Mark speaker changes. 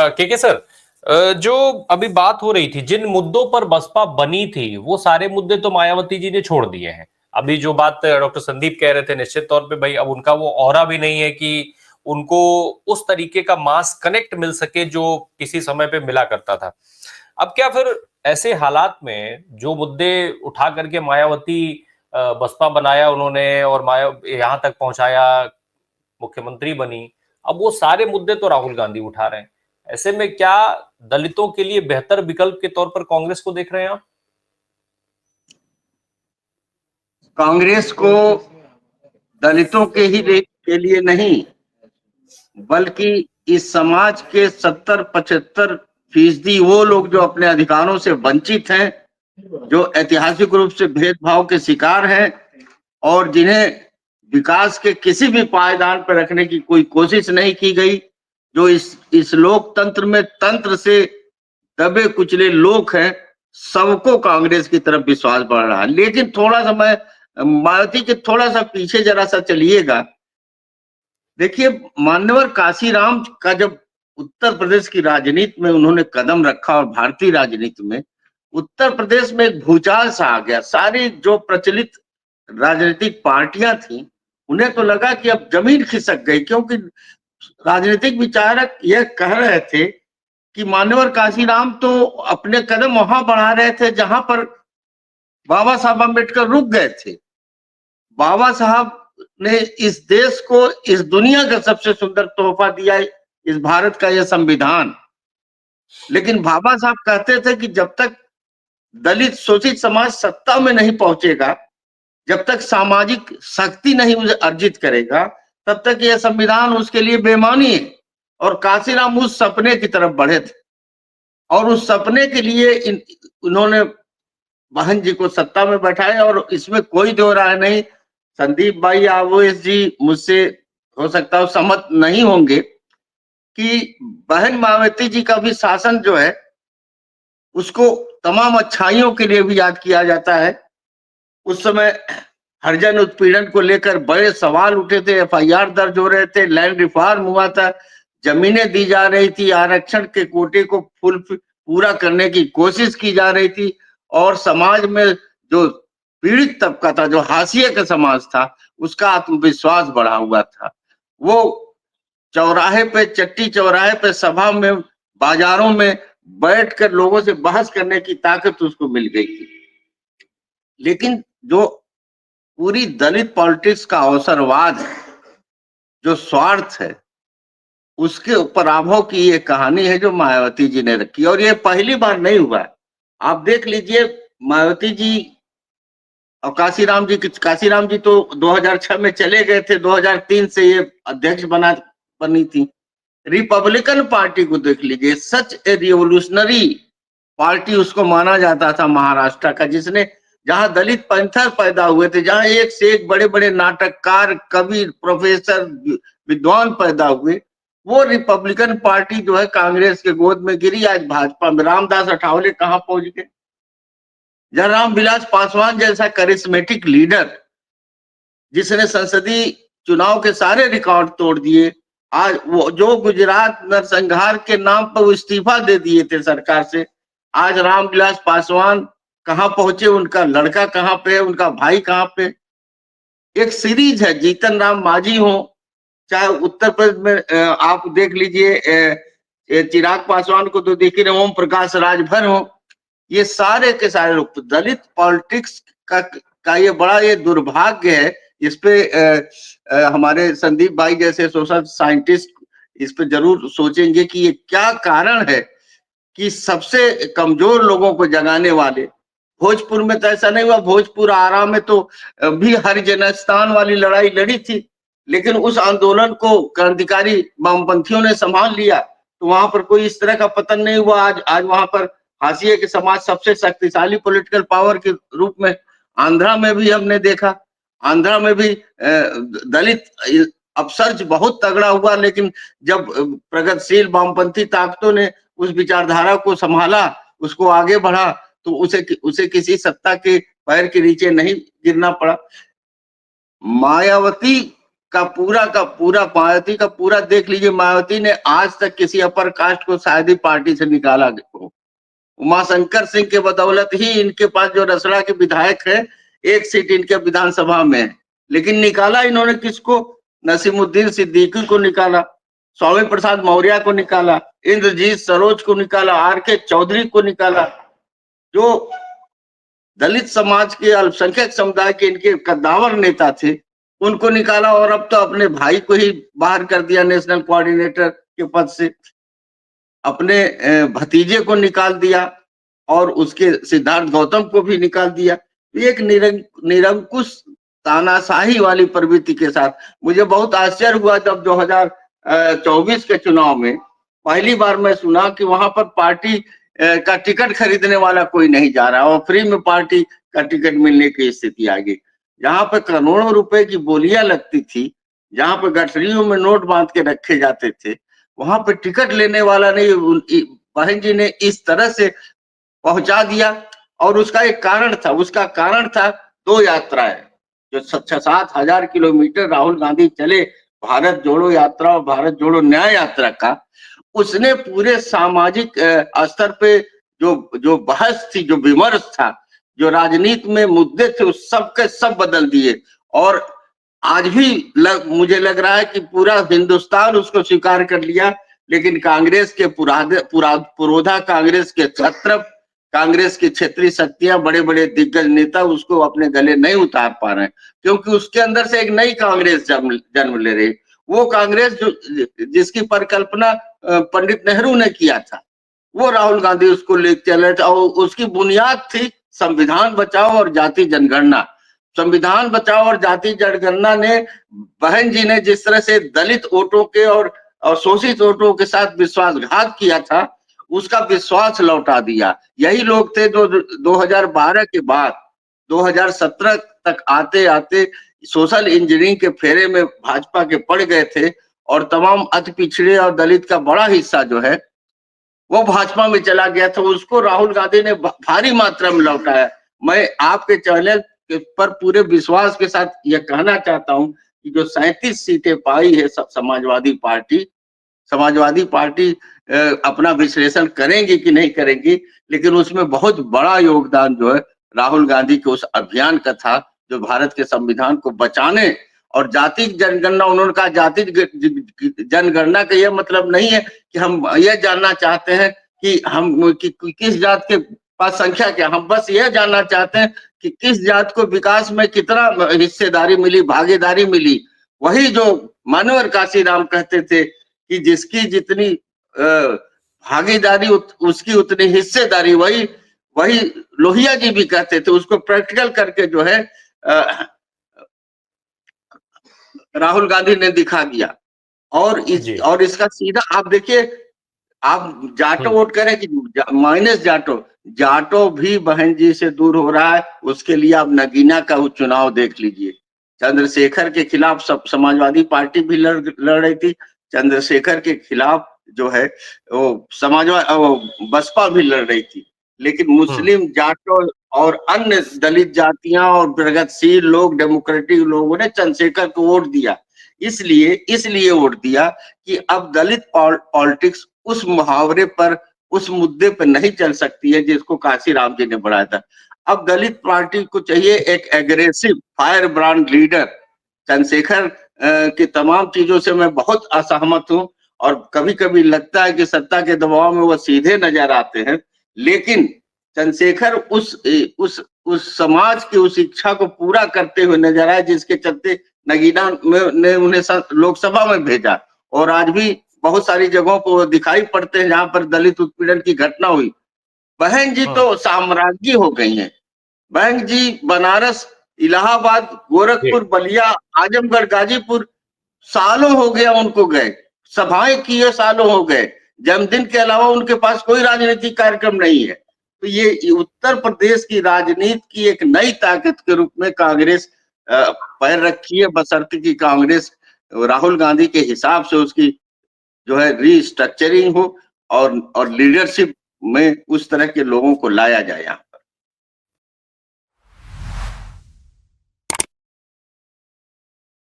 Speaker 1: के सर, जो अभी बात हो रही थी, जिन मुद्दों पर बसपा बनी थी, वो सारे मुद्दे तो मायावती जी ने छोड़ दिए हैं। अभी जो बात डॉक्टर संदीप कह रहे थे, निश्चित तौर पे भाई अब उनका वो ऑरा भी नहीं है कि उनको उस तरीके का मास कनेक्ट मिल सके जो किसी समय पे मिला करता था। अब क्या फिर ऐसे हालात में जो मुद्दे उठा करके मायावती बसपा बनाया उन्होंने और माया यहां तक पहुंचाया, मुख्यमंत्री बनी, अब वो सारे मुद्दे तो राहुल गांधी उठा रहे हैं। ऐसे में क्या दलितों के लिए बेहतर विकल्प के तौर पर कांग्रेस को देख रहे हैं आप?
Speaker 2: कांग्रेस को दलितों के लिए नहीं, बल्कि इस समाज के 70-75% वो लोग जो अपने अधिकारों से वंचित हैं, जो ऐतिहासिक रूप से भेदभाव के शिकार हैं और जिन्हें विकास के किसी भी पायदान पर रखने की कोई कोशिश नहीं की गई, जो इस लोकतंत्र में तंत्र से दबे कुचले लोग हैं, सबको कांग्रेस की तरफ विश्वास बढ़ रहा है। लेकिन थोड़ा सा मैं मायावती के थोड़ा सा पीछे जरा सा चलिएगा। देखिए, मान्यवर काशीराम का जब उत्तर प्रदेश की राजनीति में उन्होंने कदम रखा और भारतीय राजनीति में, उत्तर प्रदेश में एक भूचाल सा आ गया। सारी जो प्रचलित राजनीतिक पार्टियां थी, उन्हें तो लगा कि अब जमीन खिसक गई, क्योंकि राजनीतिक विचारक यह कह रहे थे कि मान्यवर काशीराम तो अपने कदम वहां बढ़ा रहे थे जहां पर बाबा साहब अम्बेडकर रुक गए थे। बाबा साहब ने इस देश को इस दुनिया का सबसे सुंदर तोहफा दिया, इस भारत का यह संविधान। लेकिन बाबा साहब कहते थे कि जब तक दलित शोषित समाज सत्ता में नहीं पहुंचेगा, जब तक सामाजिक शक्ति नहीं अर्जित करेगा, तब तक यह संविधान उसके लिए बेमानी है। और काशीराम उस सपने की तरफ बढ़े थे और उस सपने के लिए उन्होंने बहन जी को सत्ता में बैठाया। और इसमें कोई दो राय नहीं, संदीप भाई आवेश जी मुझसे हो सकता है सहमत नहीं होंगे कि बहन मायावती जी का भी शासन जो है उसको तमाम अच्छाइयों के लिए भी याद किया जाता है। उस समय हरिजन उत्पीड़न को लेकर बड़े सवाल उठे थे, एफआईआर दर्ज हो रहे थे, लैंड रिफॉर्म हुआ था, जमीनें दी जा रही थी, आरक्षण के कोटे को पूरा करने की कोशिश की जा रही थी और समाज में जो पीड़ित तबका था, जो हाशिए का समाज था, उसका आत्मविश्वास बढ़ा हुआ था। वो चौराहे पे, चट्टी चौराहे पे, सभा में, बाजारों में बैठकर लोगों से बहस करने की ताकत उसको मिल गई थी। लेकिन जो पूरी दलित पॉलिटिक्स का अवसरवाद है, जो स्वार्थ है, उसके पराभव की ये कहानी है जो मायावती जी ने रखी। और ये पहली बार नहीं हुआ है। आप देख लीजिए, मायावती जी और काशीराम जी तो 2006 में चले गए थे, 2003 से ये अध्यक्ष बनी थी। रिपब्लिकन पार्टी को देख लीजिए, सच ए रिवोल्यूशनरी पार्टी उसको माना जाता था महाराष्ट्र का, जिसने जहां दलित पैंथर पैदा हुए थे, जहां एक से एक बड़े बड़े नाटककार, कवि, प्रोफेसर, विद्वान पैदा हुए, वो रिपब्लिकन पार्टी जो है कांग्रेस के गोद में गिरी। आज भाजपा में रामदास अठावले कहां पहुंच गए। जयराम विलास पासवान जैसा करिश्मेटिक लीडर, जिसने संसदीय चुनाव के सारे रिकॉर्ड तोड़ दिए, आज वो जो गुजरात नरसंहार के नाम पर वो इस्तीफा दे दिए थे सरकार से, आज रामविलास पासवान कहां पहुंचे, उनका लड़का कहां पे, उनका भाई कहां पे। एक सीरीज है, जीतन राम मांझी हो, चाहे उत्तर प्रदेश में आप देख लीजिए, चिराग पासवान को तो देख रहे, ओम प्रकाश राजभर हो, ये सारे के सारे लोग दलित पॉलिटिक्स का ये बड़ा ये दुर्भाग्य है। इस पे हमारे संदीप भाई जैसे सोशल साइंटिस्ट इस पे जरूर सोचेंगे कि ये क्या कारण है कि सबसे कमजोर लोगों को जगाने वाले, भोजपुर में तो ऐसा नहीं हुआ, भोजपुर आरा में तो भी हरिजनस्थान वाली लड़ाई लड़ी थी, लेकिन उस आंदोलन को क्रांतिकारी वामपंथियों ने संभाल लिया, तो वहां पर कोई इस तरह का पतन नहीं हुआ। आज वहां पर हाशिए के समाज सबसे शक्तिशाली पॉलिटिकल पावर के रूप में आंध्रा में भी हमने देखा। आंध्रा में भी दलित अपसर्ज बहुत तगड़ा हुआ, लेकिन जब प्रगतिशील वामपंथी ताकतों ने उस विचारधारा को संभाला, उसको आगे बढ़ा, तो उसे किसी सत्ता के पैर के नीचे नहीं गिरना पड़ा। मायावती का पूरा मायावती का पूरा देख लीजिए। मायावती ने आज तक किसी अपर कास्ट को शायद ही पार्टी से निकाला हो। उमाशंकर सिंह के बदौलत ही इनके पास जो रसड़ा के विधायक है, एक सीट इनके विधानसभा में है, लेकिन निकाला इन्होंने किसको? नसीमुद्दीन सिद्दीकी को निकाला, स्वामी प्रसाद मौर्य को निकाला, इंद्रजीत सरोज को निकाला, आर.के. चौधरी को निकाला, जो दलित समाज के अल्पसंख्यक समुदाय के इनके कद्दावर नेता थे, उनको निकाला। और अब तो अपने भाई को ही बाहर कर दिया नेशनल कोऑर्डिनेटर के पद से, अपने भतीजे को निकाल दिया और उसके सिद्धार्थ गौतम को भी निकाल दिया। एक निरंकुश तानाशाही वाली प्रवृत्ति के साथ मुझे बहुत आश्चर्य हुआ जब 2024 के चुनाव में पहली बार मैं सुना कि वहां पर पार्टी का टिकट खरीदने वाला कोई नहीं जा रहा और फ्री में पार्टी का टिकट मिलने की स्थिति आ गई। जहां पर करोड़ों रुपए की बोलियां लगती थी, जहां पर गठरियों में नोट बांध के रखे जाते थे, वहां पे टिकट लेने वाला नहीं। बहन जी ने इस तरह से पहुंचा दिया। और उसका एक कारण था, उसका कारण था 2 यात्राएं जो 6-7 हजार किलोमीटर राहुल गांधी चले, भारत जोड़ो यात्रा और भारत जोड़ो न्याय यात्रा का। उसने पूरे सामाजिक स्तर पे जो जो बहस थी, जो विमर्श था, जो राजनीति में मुद्दे थे, उस सब के सब बदल दिए। और आज भी मुझे लग रहा है कि पूरा हिंदुस्तान उसको स्वीकार कर लिया, लेकिन कांग्रेस के पुरोधा कांग्रेस के छत्र, कांग्रेस की क्षेत्रीय शक्तियां, बड़े बड़े दिग्गज नेता उसको अपने गले नहीं उतार पा रहे हैं, क्योंकि उसके अंदर से एक नई कांग्रेस जन्म ले रही। वो कांग्रेस जो जिसकी परिकल्पना पंडित नेहरू ने किया था, वो राहुल गांधी उसको लेके चले थे। और उसकी बुनियाद थी संविधान बचाओ और जाति जनगणना। संविधान बचाओ और जाति जनगणना ने, बहन जी ने जिस तरह से दलित वोटों के और शोषित वोटों के साथ विश्वासघात किया था, उसका विश्वास लौटा दिया। यही लोग थे जो 2012 के बाद 2017 तक आते आते सोशल इंजीनियरिंग के फेरे में भाजपा के पड़ गए थे, और तमाम अति पिछड़े और दलित का बड़ा हिस्सा जो है वो भाजपा में चला गया था। उसको राहुल गांधी ने भारी मात्रा में लौटाया। मैं आपके चैनल पर पूरे विश्वास के साथ यह कहना चाहता हूं कि जो 37 सीटें पाई है समाजवादी पार्टी अपना विश्लेषण करेंगी कि नहीं करेंगी, लेकिन उसमें बहुत बड़ा योगदान जो है राहुल गांधी के उस अभियान का था, जो भारत के संविधान को बचाने और जाति जनगणना। उन्होंने कहा जाति जनगणना का यह मतलब नहीं है कि हम यह जानना चाहते हैं कि हम किस जात के पास संख्या क्या, हम बस यह जानना चाहते हैं कि किस जात को विकास में कितना हिस्सेदारी मिली, भागीदारी मिली। वही जो मानवर काशीराम कहते थे कि जिसकी जितनी भागीदारी उसकी उतनी हिस्सेदारी, वही लोहिया जी भी कहते थे। उसको प्रैक्टिकल करके जो है राहुल गांधी ने दिखा दिया। और इसका सीधा आप देखिए, आप जाटो वोट करें कि माइनस जाटो भी बहन जी से दूर हो रहा है। उसके लिए आप नगीना का चुनाव देख लीजिए। चंद्रशेखर के खिलाफ सब समाजवादी पार्टी भी लड़ रही थी, चंद्रशेखर के खिलाफ जो है वो बसपा भी लड़ रही थी, लेकिन मुस्लिम जाटो और अन्य दलित जातियां और प्रगतिशील लोग, डेमोक्रेटिक लोगों ने चंद्रशेखर को वोट दिया। इसलिए वोट दिया कि अब दलित पॉलिटिक्स उस मुहावरे पर, उस मुद्दे पर नहीं चल सकती है जिसको काशीराम जी ने बढ़ाया था। अब दलित पार्टी को चाहिए एक aggressive fire brand leader. Chandrashekhar की तमाम चीजों से मैं बहुत असहमत हूं, और कभी कभी लगता है कि सत्ता के दबाव में वो सीधे नजर आते हैं, लेकिन चंद्रशेखर उस समाज की उस इच्छा को पूरा करते हुए नजर आए, जिसके चलते नगीना ने उन्हें लोकसभा में भेजा। और आज भी बहुत सारी जगहों पर दिखाई पड़ते हैं जहां पर दलित उत्पीड़न की घटना हुई। बहन जी तो साम्राज्ञी हो गई हैं। बहन जी बनारस, इलाहाबाद, गोरखपुर, बलिया, आजमगढ़, गाजीपुर सालों हो गया उनको गए, सभाएं किए सालों हो गए। जन्मदिन के अलावा उनके पास कोई राजनीतिक कार्यक्रम नहीं है। तो ये उत्तर प्रदेश की राजनीति की एक नई ताकत के रूप में कांग्रेस पैर रखी है, बशर्ते कि कांग्रेस राहुल गांधी के हिसाब से उसकी जो है रीस्ट्रक्चरिंग हो और लीडरशिप में उस तरह के लोगों को लाया जाए।